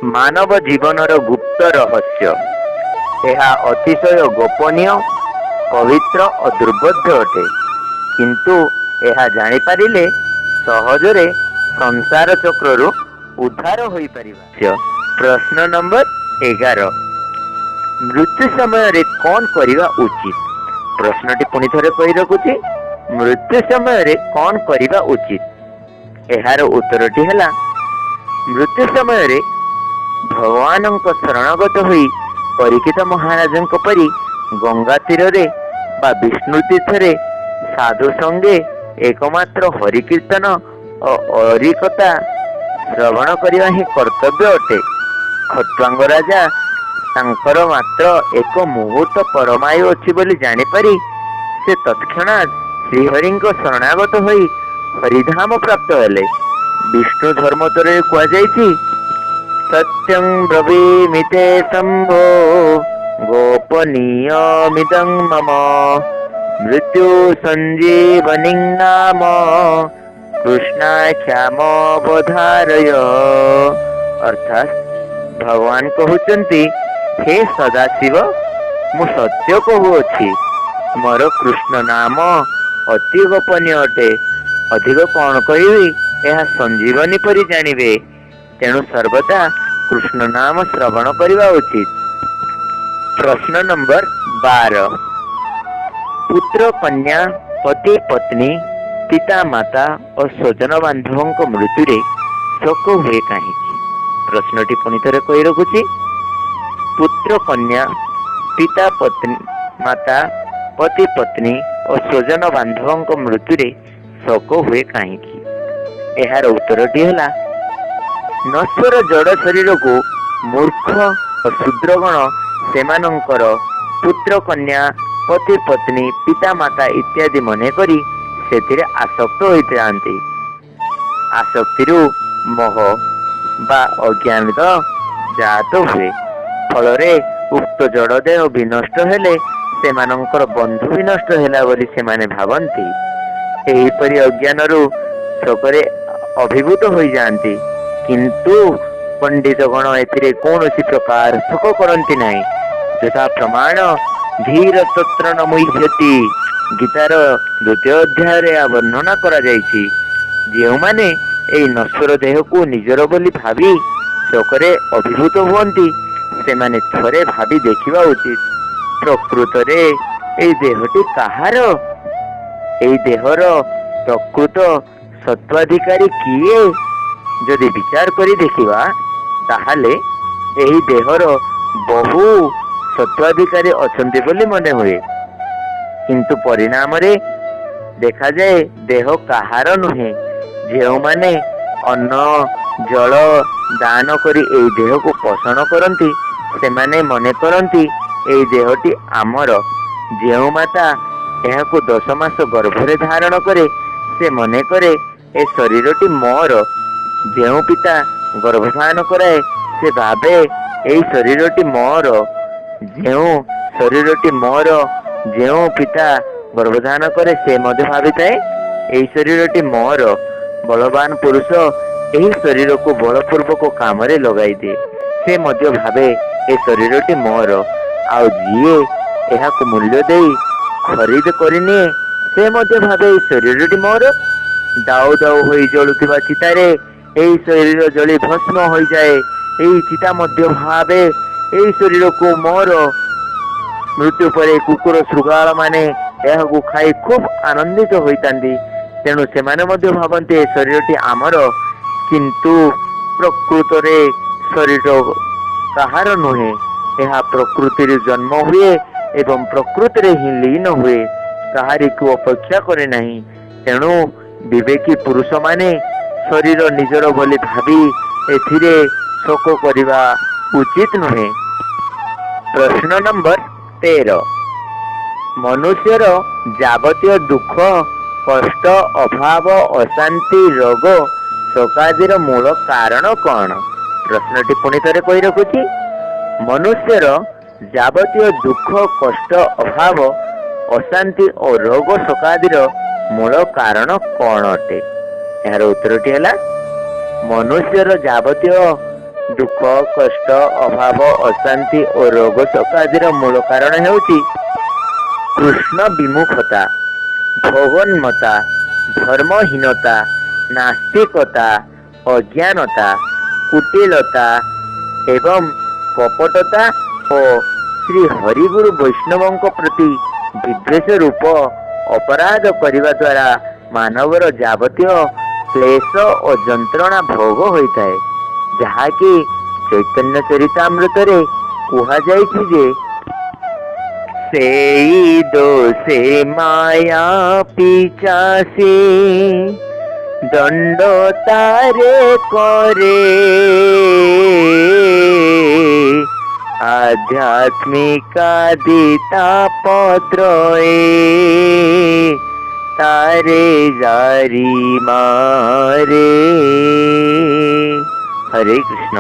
मानव जीवनर गुप्त रहस्य यह अतिशय गोपनीय पवित्र और दुर्बोध्य अटे किंतु यह जानिपारिले सहजरे संसार चक्रु उद्धार होई परिबा। प्रश्न नंबर 11 मृत्यु समय रे कौन करिवा उचित। प्रश्नटी पुनि थरे कहि रखुछि मृत्यु समय रे कौन करिवा उचित। एहार उत्तरटी हैला मृत्यु समय रे भगवानंक शरणगत होई परीक्षित महाराजंक परी गंगा तीर रे बा विष्णु तीर्थ रे साधु संगे एकमात्र हरि कीर्तन और अरिकता श्रवण करवा ही कर्तव्य अटे। खट्वांग राजा तांकर मात्र एक मुहूर्त परमायु अछि बोली जानि पारि से तत्क्षणात् श्रीहरिंक शरणागत होई हरिधाम प्राप्त हेले। विष्णु धर्मोत्तरे कुआ जाइछि सत्यं ब्रवीमि ते शंभो गोपनीयमिदं मम मृत्यु संजीवनिं नाम कृष्णाख्यामवधारय। अर्थात भगवान कहउचंती हे सदाशिव मु सत्य कहूअछि मोर कृष्ण नाम अति गोपनीय अटे अधिक कौन कहिबी यह संजीवनी परि जानिबे तेणु सर्वदा कृष्ण नाम श्रवण करवा उचित। प्रश्न नंबर 12 पुत्र कन्या पति पत्नी पिता माता और स्वजन बांधवों को मृत्यु रे शोक हुए कहीं। प्रश्नटी पुनि थरे कहि रखुछि पुत्र कन्या पिता पत्नी माता पति पत्नी और स्वजन बांधवों को मृत्यु रे शोक हुए कहीं। एहार उत्तरटी हैला नश्वर जड़ शरीर को मूर्ख और शूद्रगण सेमानंकर पुत्र कन्या पति पत्नी पिता माता इत्यादि मने करी सेथिरे आसक्त होते आंती। आसक्तिरु मोह बा अज्ञानित जात हुए फलरे उक्त जड़ देह विनष्ट हेले सेमानंकर बंधु विनष्ट ହେଲା ବୋଲି ସେମାନେ ଭାବନ୍ତି। एहीपरि अज्ञानरु शोकरे अभिभूत होई जांती किंतु पंडित गण एथिरे कौनसी प्रकार शोक करती नहीं। यथा प्रमाण धीर तत्र न मुह्यति गीतार द्वितीय अध्याय रे वर्णना करा जायछि। जेउ माने एई नश्वर देह को निजर बोली भावी शोकरे अभिभूत हुअन्ति सेमाने थरे भावी देखिबा उचित प्रकृत रे एई देहटी काहार एई देहर प्रकृत सत्वाधिकारी किए जदि विचार करी देखिबा ताहाले एही देहर बहु सत्वाधिकारी अछंती बोली मने हुए किंतु परिणाम रे देखा जाए देह काहार नुहे। जेउ माने अन्न जल दान करी एई देह को पोषण करंती सेमाने मने करंती एई देहटी आमर। जेउ माता एहा को 10 मास गर्भरे धारण करे से मने करे ए शरीरटी मोर। जेउ पिता गर्भधान कराए से भावे एई शरीरटी मोर। जेउ शरीरटी मोर जेउ पिता गर्भधान करे से मध्य भाविताए एई शरीरटी मोर। बलवान पुरुष एही शरीर को बलपूर्वक काम रे लगाई दे से मध्य भावे ए शरीरटी मोर। आउ जिए एहा को मूल्य देई खरीद करिने से मध्य भावे ए शरीरटी मोर। दाउ दाउ होई जळुथिबा चितारे एही शरीर जळी भस्म होई जाए एही चिता मध्य भावे एही शरीर को मोर। मृत्यु परे कुकुर शृगाल माने एहा को खाई खूब आनंदित होइतांदी तेणु सेमाने मध्य भावन्ते शरीरटी आमर किंतु प्रकृत रे शरीर काहार नुहे। एहा प्रकृति रे जन्म हुए एवं प्रकृति रे ही लीन हुए काहारी को अपेक्षा करे नहीं। तेणु विवेकी पुरुष माने शरीर निजर बोली भावी एथिरे शोक करिवा उचित नुहे। प्रश्न नंबर 13 मनुष्यर जावतीय दुख कष्ट अभाव अशांति रोग शोकादिर मूल कारण कौन। प्रश्नटी पुनि थरे कहि रखुछि मनुष्यर जावतीय दुख कष्ट अभाव अशांति और रोग शोकादिर मूल कारण कौन अटे। यार उत्तरटी है ମନୁଷ୍ୟର ଯାବତୀୟ ଦୁଃଖ କଷ୍ଟ ଅଭାବ ଅଶାନ୍ତି ଓ ରୋଗ ସକାଶର ମୂଳ କାରଣ ହେଉଛି କୃଷ୍ଣ ବିମୁଖତା, ଭଗନ୍ମତା, ଧର୍ମହୀନତା, ନାସ୍ତିକତା, ଅଜ୍ଞାନତା, କୁଟିଳତା ଏବଂ କପଟତା ଓ ଶ୍ରୀ ହରିଗୁରୁ ବୈଷ୍ଣବଙ୍କ ପ୍ରତି ବିଦ୍ୱେଷ ରୂପ ଅପରାଧ କରିବା ଦ୍ୱାରା ମାନବର ଯାବତୀୟ କ୍ଲେଶ ଓ ଯନ୍ତ୍ରଣା ଭୋଗ ହୋଇଥାଏ, ଯାହାକି ଚୈତନ୍ୟ ଚରିତାମୃତରେ କୁହାଯାଇଛି ଯେ ସେଇ ଦୋଷେ ମାୟା ପିଚାସେ ଦଣ୍ଡ ତାରେ କରେ আধ্যাত্মিকাদিতা পত্রয়ে তারে জারি মারে। হরে কৃষ্ণ।